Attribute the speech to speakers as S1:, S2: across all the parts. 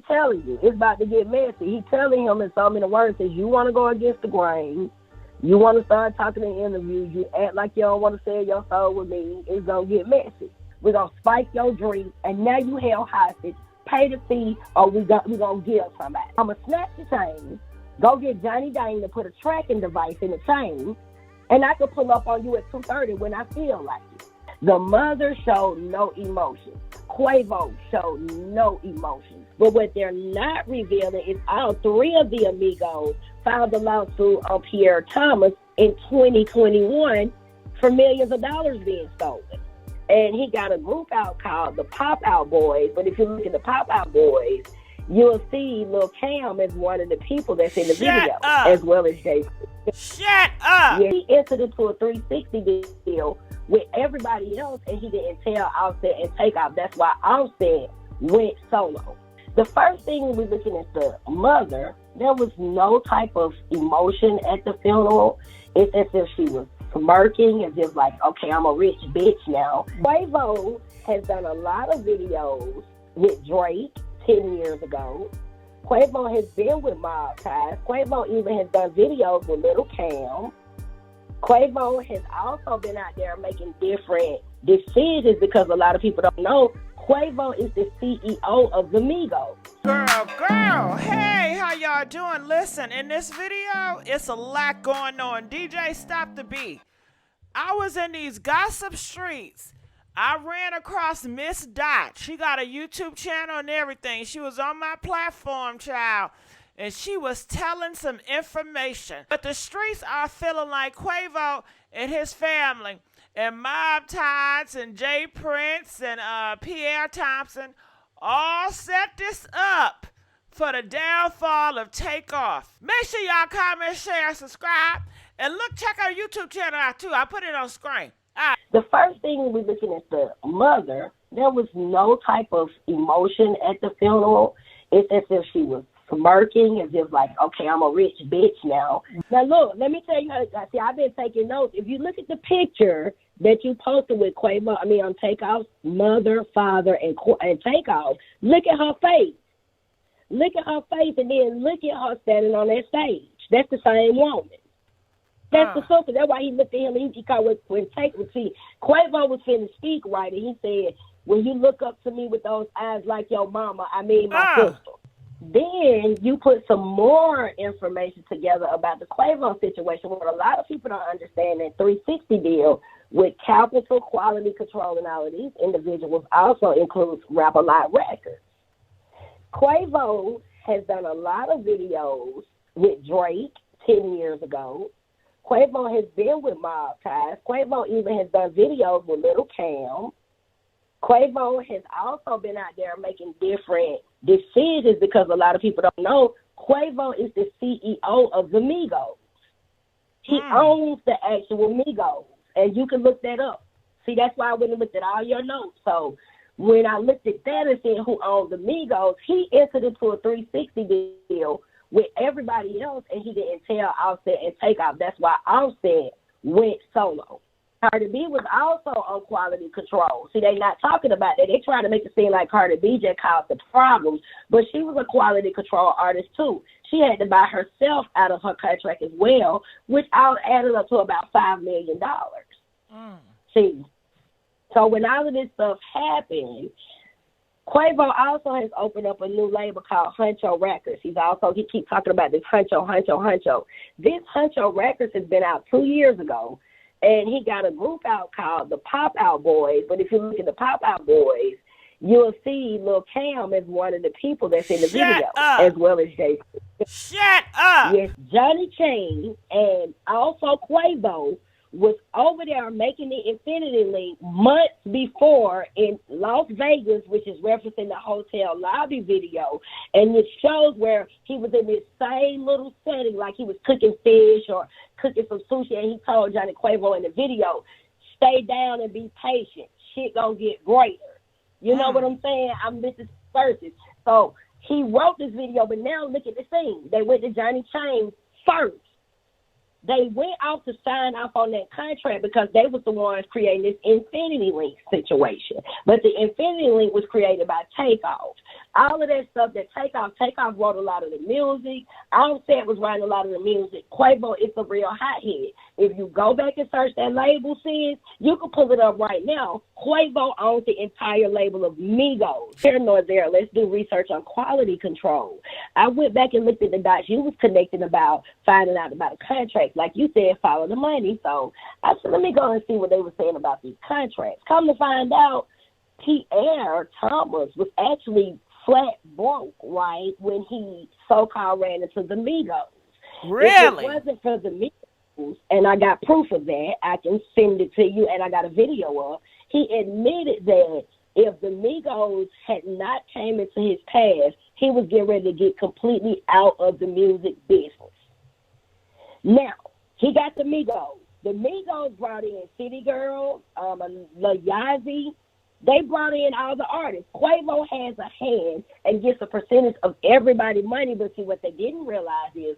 S1: telling you, it's about to get messy. He's telling him in so many words, says, you want to go against the grain. You want to start talking in interviews. You act like you don't want to sell your soul with me. It's going to get messy. We're going to spike your drink, and now you held hostage. Pay the fee, or we're going to give somebody. I'm going to snatch the chain, go get Johnny Dane to put a tracking device in the chain, and I can pull up on you at 2:30 when I feel like it. The mother showed no emotion. Quavo showed no emotion. But what they're not revealing is all three of the amigos filed a lawsuit on Pierre Thomas in 2021 for millions of dollars being stolen. And he got a group out called the Pop Out Boys. But if you look at the Pop Out Boys, you'll see Lil Cam as one of the people that's in the video, as well as Jason.
S2: Shut up!
S1: Yeah, he entered into a 360 deal with everybody else, and he didn't tell Offset and Takeoff. That's why Offset went solo. The first thing we're looking at the mother, there was no type of emotion at the funeral. It's as if she was smirking, as if like, okay, I'm a rich bitch now. Quavo has done a lot of videos with Drake 10 years ago. Quavo has been with Mob Ties. Quavo even has done videos with Lil Cam. Quavo has also been out there making different decisions because a lot of people don't know Quavo is the CEO of the Migos.
S2: Girl, hey, how y'all doing? Listen, in this video, it's a lot going on. DJ, stop the beat. I was in these gossip streets. I ran across Miss Dot. She got a YouTube channel and everything. She was on my platform, child. And she was telling some information. But the streets are feeling like Quavo and his family and Mob Ties and Jay Prince and Pierre Thompson all set this up for the downfall of Takeoff. Make sure y'all comment, share, subscribe, and look, check our YouTube channel out too. I put it on screen.
S1: The first thing we're looking at the mother, there was no type of emotion at the funeral. It's as if she was smirking, as if like, okay, I'm a rich bitch now. Now look, let me tell you how, see, I've been taking notes. If you look at the picture that you posted with Quavo, on Takeoff's mother, father, and Takeoff, look at her face. Look at her face, and then look at her standing on that stage. That's the same woman. That's the sister. That's why he looked at him and he called when Takeoff, see, Quavo was finna speak right, and he said, when you look up to me with those eyes like your mama, I mean my sister. Then you put some more information together about the Quavo situation, where a lot of people don't understand that 360 deal with Capital, Quality Control, and all of these individuals also includes Rap-A-Lot Records. Quavo has done a lot of videos with Drake 10 years ago. Quavo has been with Mob Ties. Quavo even has done videos with Lil Cam. Quavo has also been out there making different decisions because a lot of people don't know Quavo is the CEO of the Migos. He owns the actual Migos, and you can look that up. See, that's why I went and looked at all your notes. So when I looked at that and said who owned the Migos, he entered into a 360 deal with everybody else, and he didn't tell Offset and Takeoff. That's why Offset went solo. Cardi B was also on Quality Control. See, they not talking about that. They trying to make it seem like Cardi B just caused the problems, but she was a Quality Control artist too. She had to buy herself out of her contract as well, which all added up to about $5 million. See, so when all of this stuff happened, Quavo also has opened up a new label called Huncho Records. He keeps talking about this Huncho. This Huncho Records has been out 2 years ago. And he got a group out called the Pop Out Boys. But if you look at the Pop Out Boys, you'll see Lil Cam as one of the people that's in the video, as well as Jason.
S2: Shut up!
S1: Yes, Johnny Chain and also Quavo was over there making the Infinity Link months before in Las Vegas, which is referencing the hotel lobby video. And it shows where he was in this same little setting, like he was cooking fish or cooking some sushi, and he told Johnny Quavo in the video, stay down and be patient. Shit gonna get greater. You know what I'm saying? I'm Mrs. Versus. So he wrote this video, but now look at the scene. They went to Johnny Chain first. They went out to sign off on that contract because they was the ones creating this Infinity Link situation. But the Infinity Link was created by Takeoff. All of that stuff that Takeoff wrote a lot of the music. Offset was writing a lot of the music. Quavo is a real hothead. If you go back and search that label, sis, you can pull it up right now. Quavo owns the entire label of Migos. Here nor there, let's do research on quality control. I went back and looked at the dots you was connecting about, finding out about the contracts. Like you said, follow the money. So I said, let me go and see what they were saying about these contracts. Come to find out, Pierre Thomas was actually flat broke, right, when he so-called ran into the Migos.
S2: Really?
S1: If it wasn't for the Migos, and I got proof of that, I can send it to you, and I got a video of, he admitted that if the Migos had not came into his past, he was getting ready to get completely out of the music business. Now, he got the Migos. The Migos brought in City Girls, Lil Yachty. They brought in all the artists. Quavo has a hand and gets a percentage of everybody's money, but see, what they didn't realize is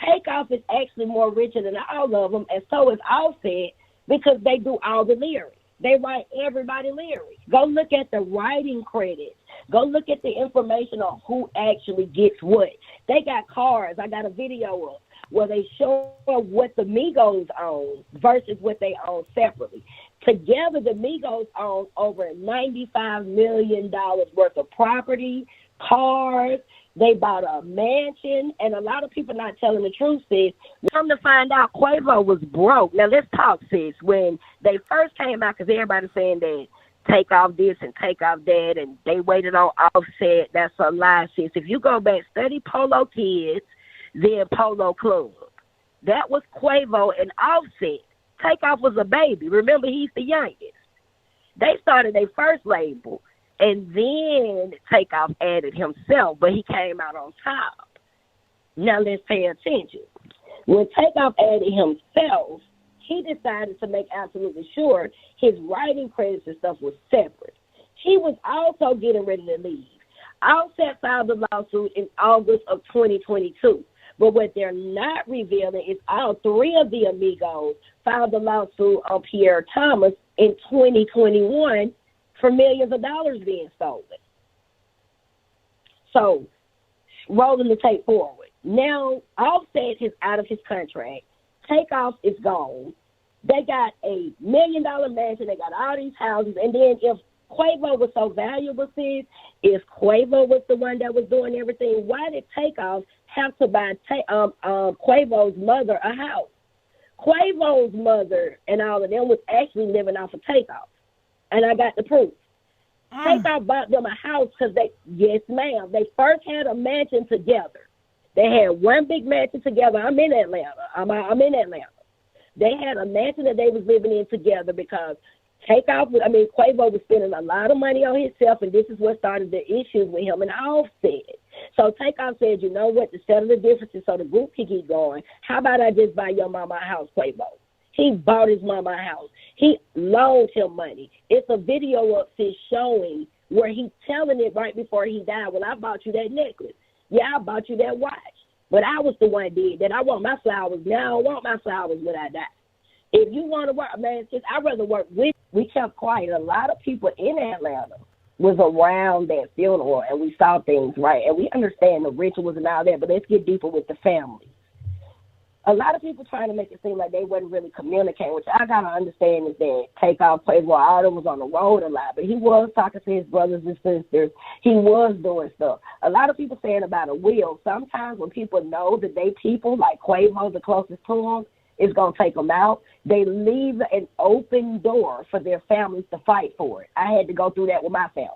S1: Takeoff is actually more richer than all of them, and so is Offset, because they do all the lyrics. They write everybody's lyrics. Go look at the writing credits. Go look at the information on who actually gets what. They got cars. I got a video of where they show what the Migos own versus what they own separately. Together, the Migos own over $95 million worth of property, cars. They bought a mansion, and a lot of people not telling the truth, sis. Come to find out, Quavo was broke. Now, let's talk, sis. When they first came out, because everybody's saying that Takeoff this and Takeoff that, and they waited on Offset, that's a lie, sis. If you go back, study Polo Kids, then Polo Club. That was Quavo and Offset. Takeoff was a baby. Remember, he's the youngest. They started their first label, and then Takeoff added himself, but he came out on top. Now let's pay attention. When Takeoff added himself, he decided to make absolutely sure his writing credits and stuff was separate. He was also getting ready to leave. Offset filed the lawsuit in August of 2022. But what they're not revealing is all three of the Amigos filed a lawsuit on Pierre Thomas in 2021 for millions of dollars being stolen. So, rolling the tape forward. Now, Offset is out of his contract. Takeoff is gone. They got a $1 million mansion. They got all these houses. And then if Quavo was so valuable, sis, if Quavo was the one that was doing everything, why did Takeoff have to buy Quavo's mother a house? Quavo's mother and all of them was actually living off of Takeoff. And I got the proof. Takeoff bought them a house because yes, ma'am, they first had a mansion together. They had one big mansion together. I'm in Atlanta. I'm in Atlanta. They had a mansion that they was living in together because Quavo was spending a lot of money on himself, and this is what started the issues with him and Offset. So Takeoff said, you know what, to settle the differences so the group can keep going, how about I just buy your mama a house, Quavo? He bought his mama a house. He loaned him money. It's a video of this showing where he's telling it right before he died, well, I bought you that necklace. Yeah, I bought you that watch. But I was the one did that. I want my flowers now. I want my flowers when I die. If you want to work, man, I'd rather work with. We kept quiet. A lot of people in Atlanta was around that funeral, and we saw things, right? And we understand the rituals and all that, but let's get deeper with the family. A lot of people trying to make it seem like they wasn't really communicating, which I got to understand is that Takeoff, Quavo, all them was on the road a lot, but he was talking to his brothers and sisters. He was doing stuff. A lot of people saying about a will. Sometimes when people know that they people, like Quavo, the closest to them, is going to take them out, they leave an open door for their families to fight for it. I had to go through that with my family.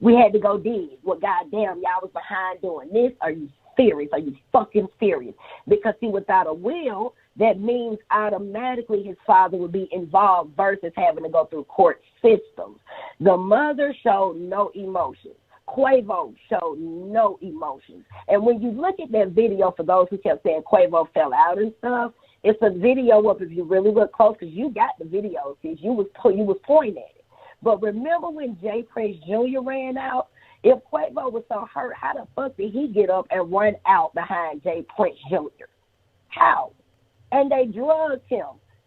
S1: We had to go dig. Well, goddamn, y'all was behind doing this. Are you serious? Are you fucking serious? Because, see, without a will, that means automatically his father would be involved versus having to go through court systems. The mother showed no emotions. Quavo showed no emotions. And when you look at that video, for those who kept saying Quavo fell out and stuff, it's a video of, if you really look close, because you got the video, because you was pointing at it. But remember when Jay Prince Jr. ran out? If Quavo was so hurt, how the fuck did he get up and run out behind Jay Prince Jr.? How? And they drugged him.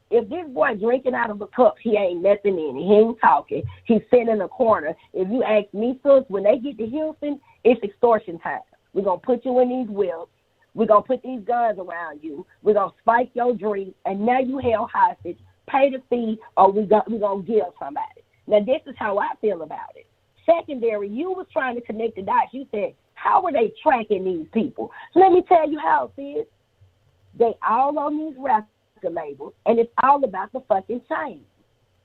S1: If this boy drinking out of a cup, he ain't nothing in it. He ain't talking. He's sitting in a corner. If you ask me, sis, when they get to Houston, It's extortion time. We're going to put you in these wheels. We're going to put these guns around you. We're going to spike your drink, and now you held hostage. Pay the fee, or we're going to kill somebody. Now, this is how I feel about it. Secondary, you was trying to connect the dots. You said, how are they tracking these people? Let me tell you how it is. They all on these record labels, and it's all about the fucking chain.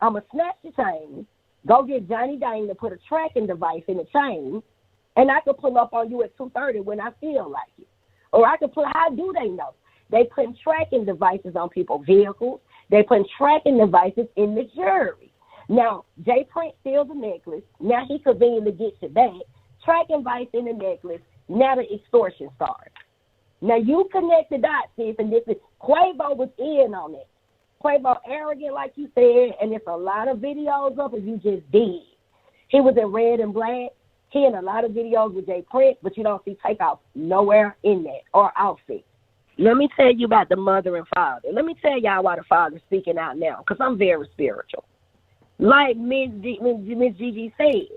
S1: I'm going to snatch the chain, go get Johnny Dane to put a tracking device in the chain, and I can pull up on you at 2:30 when I feel like it. Or I can put, how do they know? They put tracking devices on people's vehicles. They put tracking devices in the jury. Now, Jay Prince steals the necklace. Now he conveniently gets it back. Tracking device in the necklace. Now the extortion starts. Now you connect the dots, sis, and this is, Quavo was in on it. Quavo arrogant, like you said, and there's a lot of videos up if you just did. He was in Red and Black. He in a lot of videos with Jay Prince, but you don't see Takeoff nowhere in that or Outfit. Let me tell you about the mother and father. Let me tell y'all why the father's speaking out now, because I'm very spiritual. Like Miss Gigi said,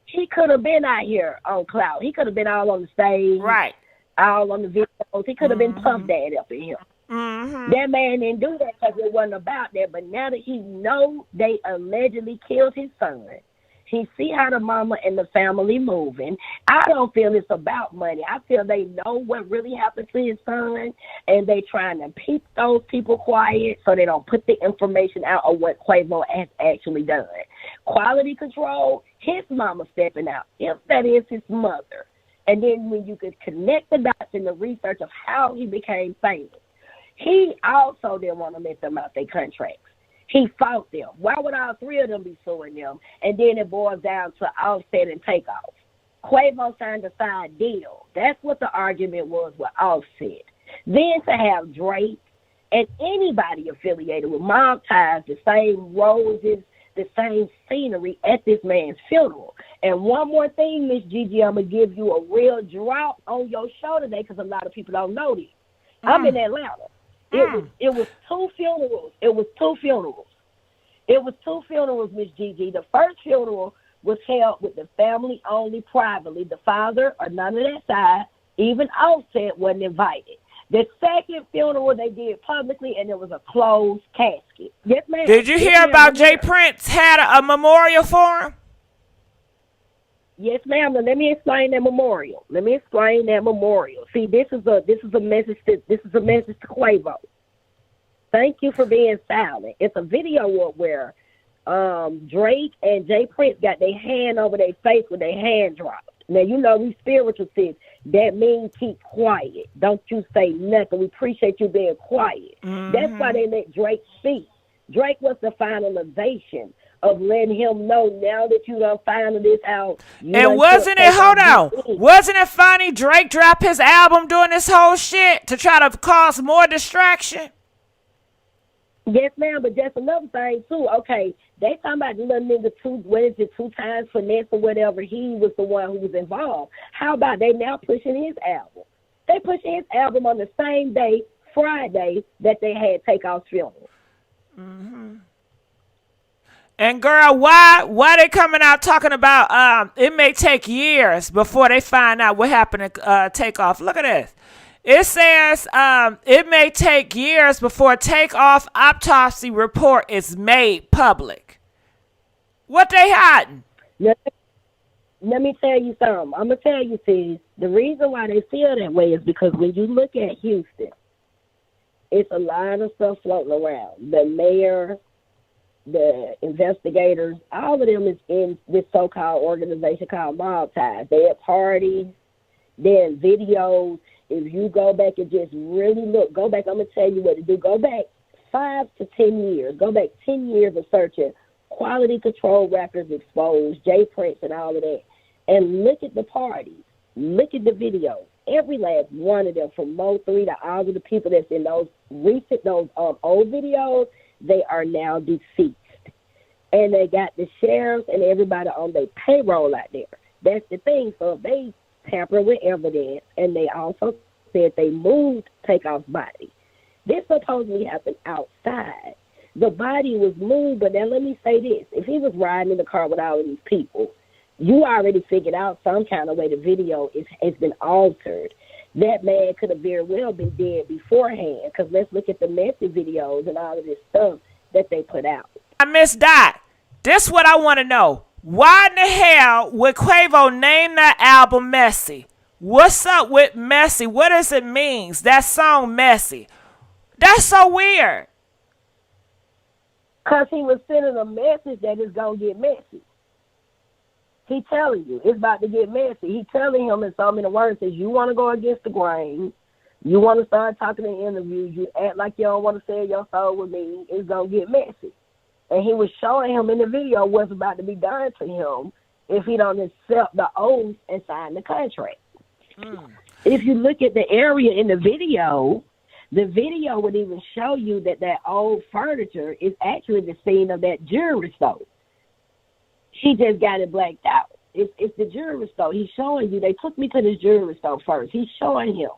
S1: he could have been out here on cloud. He could have been all on the stage,
S2: right?
S1: All on the videos. He could have been Puff Daddy up in here. That man didn't do that because it wasn't about that. But now that he know they allegedly killed his son, he see how the mama and the family moving. I don't feel it's about money. I feel they know what really happened to his son, and they trying to keep those people quiet so they don't put the information out of what Quavo has actually done. Quality control, his mama stepping out, if that is his mother. And then when you could connect the dots in the research of how he became famous, he also didn't want to let them out their contracts. He fought them. Why would all three of them be suing them? And then it boils down to Offset and Takeoff. Quavo signed a side deal. That's what the argument was with Offset. Then to have Drake and anybody affiliated with mob ties, the same roses, the same scenery at this man's funeral. And one more thing, Miss Gigi, I'm going to give you a real drop on your show today because a lot of people don't know this. I'm in Atlanta. It was two funerals. It was two funerals, Miss Gigi. The first funeral was held with the family only privately. The father or none of that side, even Offset, wasn't invited. The second funeral they did publicly, and it was a closed casket. Yes, ma'am.
S2: Did you hear about Jay Prince had a memorial for him?
S1: Yes, ma'am. Now, let me explain that memorial. See, this is a message to Quavo. Thank you for being silent. It's a video where Drake and Jay Prince got their hand over their face with their hand dropped. Now, you know, we spiritual sis. That means keep quiet. Don't you say nothing. We appreciate you being quiet. That's why they let Drake speak. Drake was the finalization of letting him know now that you done found this out.
S2: And wasn't it funny Drake dropped his album during this whole shit to try to cause more distraction?
S1: Yes, ma'am, but that's another thing, too. Okay, they talking about the little nigga two times finesse or whatever. He was the one who was involved. How about they now pushing his album? They pushing his album on the same day, Friday, that they had Takeoff's funeral.
S2: And girl, why they coming out talking about it may take years before they find out what happened to Takeoff? Look at this. It says it may take years before Takeoff autopsy report is made public. What they hiding?
S1: Let me tell you something. I'm going to tell you, sis, the reason why they feel that way is because when you look at Houston, it's a lot of stuff floating around. The mayor, the investigators, all of them is in this so-called organization called Mob Ties. They're at parties, they're in videos. If you go back and just really look, go back, I'm going to tell you what to do. Go back 5 to 10 years. Go back 10 years of searching quality control records exposed, Jay Prince and all of that. And look at the parties. Look at the videos. Every last one of them, from Mo 3 to all of the people that's in those old videos, they are now deceased. And they got the sheriffs and everybody on their payroll out there. That's the thing. So if they tamper with evidence, and they also said they moved Takeoff's body. This supposedly happened outside. The body was moved, but now let me say this. If he was riding in the car with all of these people, you already figured out some kind of way the video has been altered. That man could have very well been dead beforehand, because let's look at the messy videos and all of this stuff that they put out.
S2: I Miss Dot, this what I want to know. Why in the hell would Quavo name that album Messy? What's up with Messy? What does it mean? That song Messy. That's so weird.
S1: Because he was sending a message that it's going to get messy. He telling you it's about to get messy. He telling him in so many words, says you want to go against the grain. You want to start talking in interviews. You act like you don't want to sell your soul with me. It's going to get messy. And he was showing him in the video what's about to be done to him if he don't accept the oath and sign the contract. If you look at the area in the video would even show you that old furniture is actually the scene of that jewelry store. She just got it blacked out. It's the jewelry store. He's showing you. They took me to this jewelry store first. He's showing him.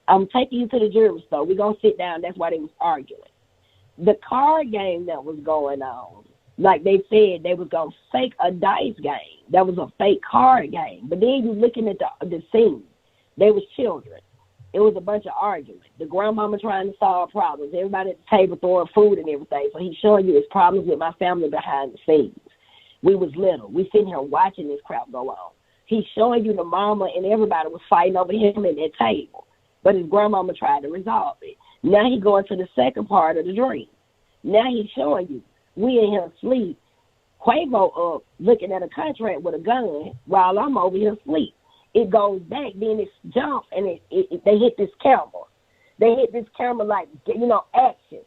S1: I'm taking you to the jewelry store. We're going to sit down. That's why they was arguing. The card game that was going on, like they said, they was going to fake a dice game. That was a fake card game. But then you looking at the scene. They was children. It was a bunch of arguments. The grandmama trying to solve problems. Everybody at the table throwing food and everything. So he's showing you his problems with my family behind the scenes. We was little. We sitting here watching this crap go on. He's showing you the mama and everybody was fighting over him at that table. But his grandmama tried to resolve it. Now he going to the second part of the dream. Now he's showing you. We in here asleep. Quavo up looking at a contract with a gun while I'm over here asleep. It goes back, then it jumps, and they hit this camera. They hit this camera like, action.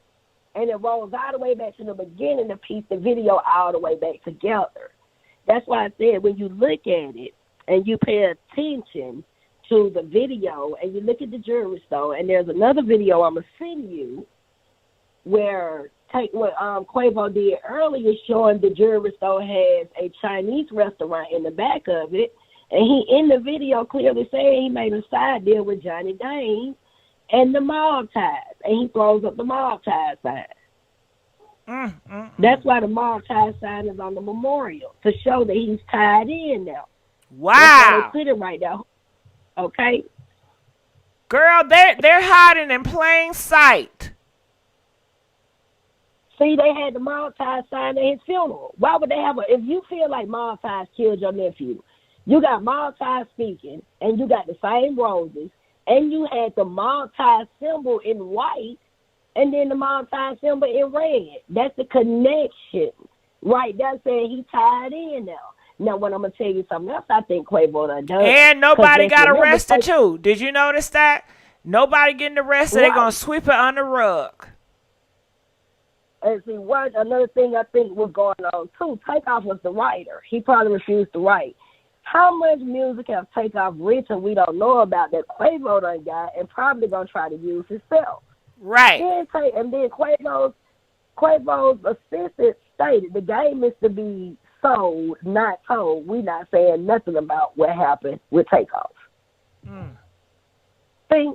S1: And it rolls all the way back to the beginning to piece the video all the way back together. That's why I said when you look at it and you pay attention to the video and you look at the jewelry store, and there's another video I'm going to send you where what Quavo did earlier, showing the jewelry store has a Chinese restaurant in the back of it. And he, in the video, clearly saying he made a side deal with Johnny Dane and the mob ties. And he throws up the mob ties sign. That's why the mob ties sign is on the memorial, to show that he's tied in now.
S2: Wow.
S1: That's why they put it right now. Okay?
S2: Girl, they're hiding in plain sight.
S1: See, they had the mob ties sign at his funeral. Why would they have if you feel like mob ties killed your nephew, you got mob ties speaking, and you got the same roses, and you had the mob ties symbol in white, and then the mob ties symbol in red. That's the connection. Right, that's saying he tied in now. Now, when I'm going to tell you something else, I think Quavo done.
S2: And nobody got arrested, too. Did you notice that? Nobody getting arrested. Right. They're going to sweep it on the rug.
S1: And see, another thing I think was going on, too, Takeoff was the writer. He probably refused to write. How much music has Takeoff written we don't know about that Quavo done got and probably going to try to use himself?
S2: Right.
S1: And then Quavo's assistant stated the game is to be sold, not told. We not saying nothing about what happened with Takeoff. See,